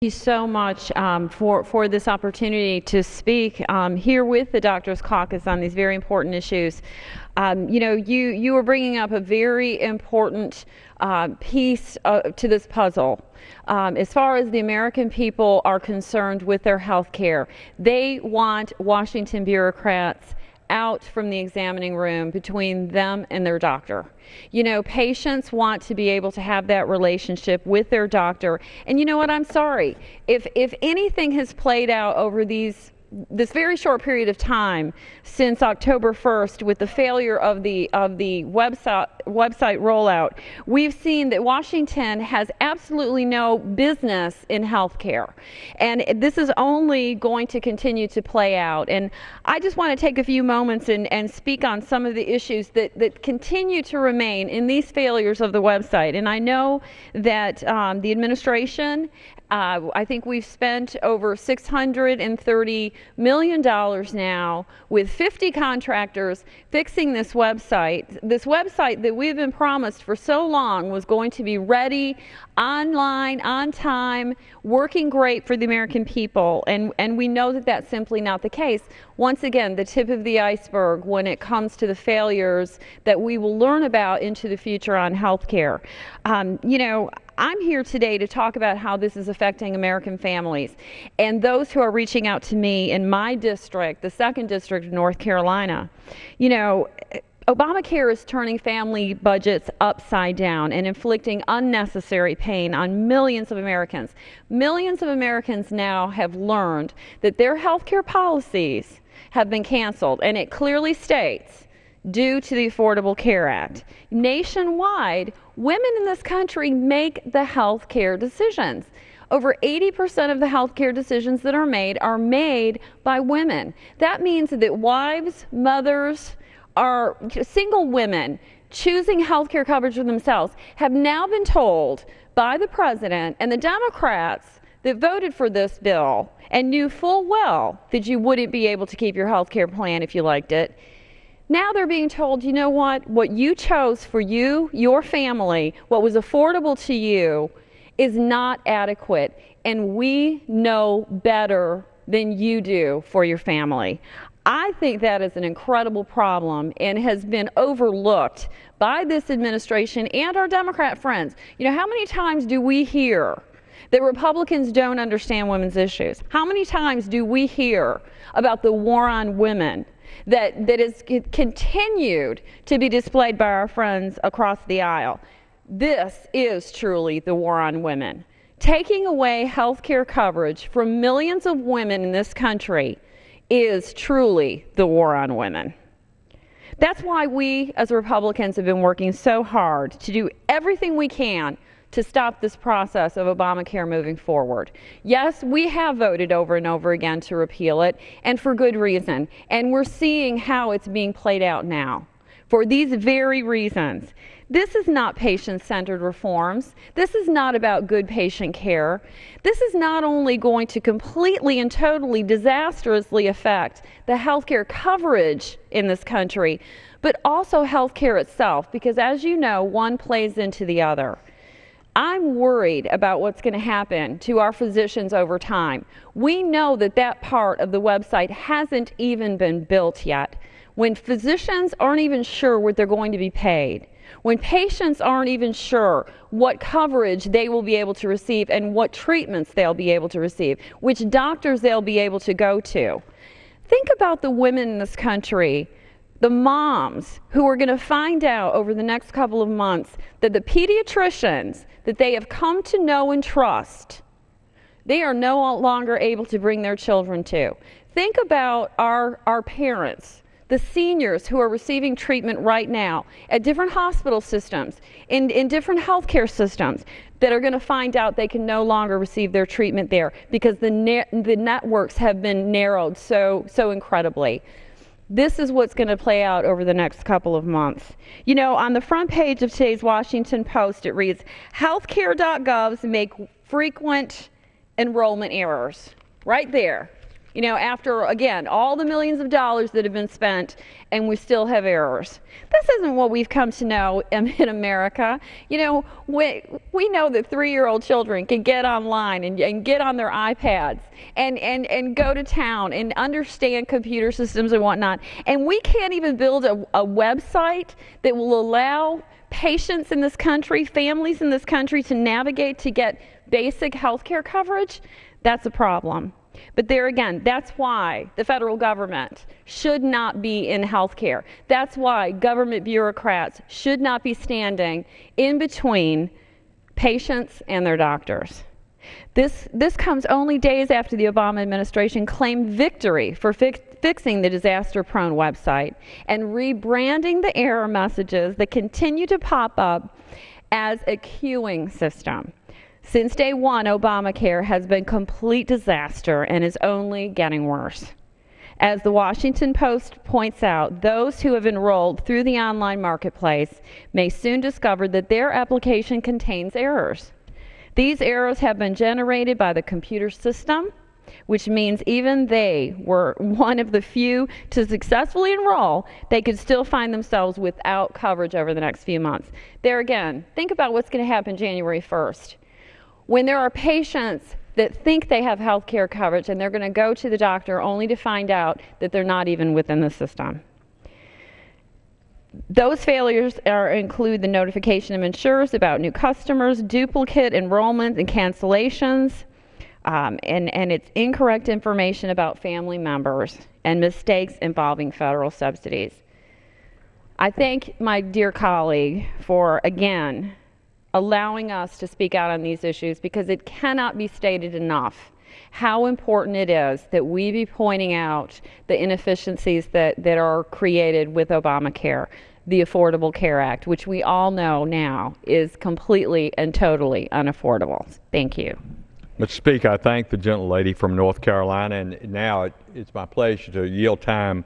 You so much for this opportunity to speak here with the Doctors Caucus on these very important issues. You were bringing up a very important piece to this puzzle. As far as the American people are concerned with their health care, they want Washington bureaucrats out from the examining room between them and their doctor. You know, patients want to be able to have that relationship with their doctor. And you know what? I'm sorry. If anything has played out over this very short period of time since October 1st with the failure of the website rollout, we've seen that Washington has absolutely no business in health care. And this is only going to continue to play out. And I just want to take a few moments and speak on some of the issues that continue to remain in these failures of the website. And I know that the administration, I think we've spent over $630 million now with 50 contractors fixing this website. This website that we've been promised for so long was going to be ready, online, on time, working great for the American people. And we know that that's simply not the case. Once again, the tip of the iceberg when it comes to the failures that we will learn about into the future on health care. I'm here today to talk about how this is affecting American families and those who are reaching out to me in my district, the 2nd District of North Carolina. You know, Obamacare is turning family budgets upside down and inflicting unnecessary pain on millions of Americans. Millions of Americans now have learned that their health care policies have been canceled, and it clearly states, due to the Affordable Care Act. Nationwide, women in this country make the health care decisions. Over 80% of the health care decisions that are made by women. That means that wives, mothers, are single women choosing health care coverage for themselves have now been told by the president and the Democrats that voted for this bill and knew full well that you wouldn't be able to keep your health care plan if you liked it. Now they're being told, you know what you chose for you, your family, what was affordable to you is not adequate, and we know better than you do for your family. I think that is an incredible problem and has been overlooked by this administration and our Democrat friends. You know, how many times do we hear that Republicans don't understand women's issues? How many times do we hear about the war on women that is continued to be displayed by our friends across the aisle? This is truly the war on women. Taking away health care coverage from millions of women in this country is truly the war on women. That's why we as Republicans have been working so hard to do everything we can to stop this process of Obamacare moving forward. Yes, we have voted over and over again to repeal it, and for good reason. And we're seeing how it's being played out now. For these very reasons. This is not patient-centered reforms. This is not about good patient care. This is not only going to completely and totally disastrously affect the health care coverage in this country, but also health care itself, because as you know, one plays into the other. I'm worried about what's going to happen to our physicians over time. We know that part of the website hasn't even been built yet. When physicians aren't even sure what they're going to be paid, when patients aren't even sure what coverage they will be able to receive and what treatments they'll be able to receive, which doctors they'll be able to go to. Think about the women in this country, the moms who are going to find out over the next couple of months that the pediatricians that they have come to know and trust, they are no longer able to bring their children to. Think about our parents, the seniors who are receiving treatment right now at different hospital systems, in different healthcare systems, that are going to find out they can no longer receive their treatment there because the networks have been narrowed so incredibly. This is what's going to play out over the next couple of months. You know, on the front page of today's Washington Post, it reads, healthcare.govs make frequent enrollment errors. Right there. You know, after, again, all the millions of dollars that have been spent, and we still have errors. This isn't what we've come to know in America. You know, we know that 3-year-old children can get online and get on their iPads and go to town and understand computer systems and whatnot. And we can't even build a website that will allow patients in this country, families in this country, to navigate to get basic health care coverage. That's a problem. But there again, that's why the federal government should not be in healthcare. That's why government bureaucrats should not be standing in between patients and their doctors. This comes only days after the Obama administration claimed victory for fixing the disaster-prone website and rebranding the error messages that continue to pop up as a queuing system. Since day one, Obamacare has been a complete disaster and is only getting worse. As the Washington Post points out, those who have enrolled through the online marketplace may soon discover that their application contains errors. These errors have been generated by the computer system, which means even they were one of the few to successfully enroll, they could still find themselves without coverage over the next few months. There again, think about what's going to happen January 1st. When there are patients that think they have health care coverage and they're going to go to the doctor only to find out that they're not even within the system. Those failures include the notification of insurers about new customers, duplicate enrollments and cancellations, and it's incorrect information about family members and mistakes involving federal subsidies. I thank my dear colleague for, again, allowing us to speak out on these issues, because it cannot be stated enough how important it is that we be pointing out the inefficiencies that are created with Obamacare, the Affordable Care Act, which we all know now is completely and totally unaffordable. Thank you. Mr. Speaker, I thank the gentlelady from North Carolina, and now it's my pleasure to yield time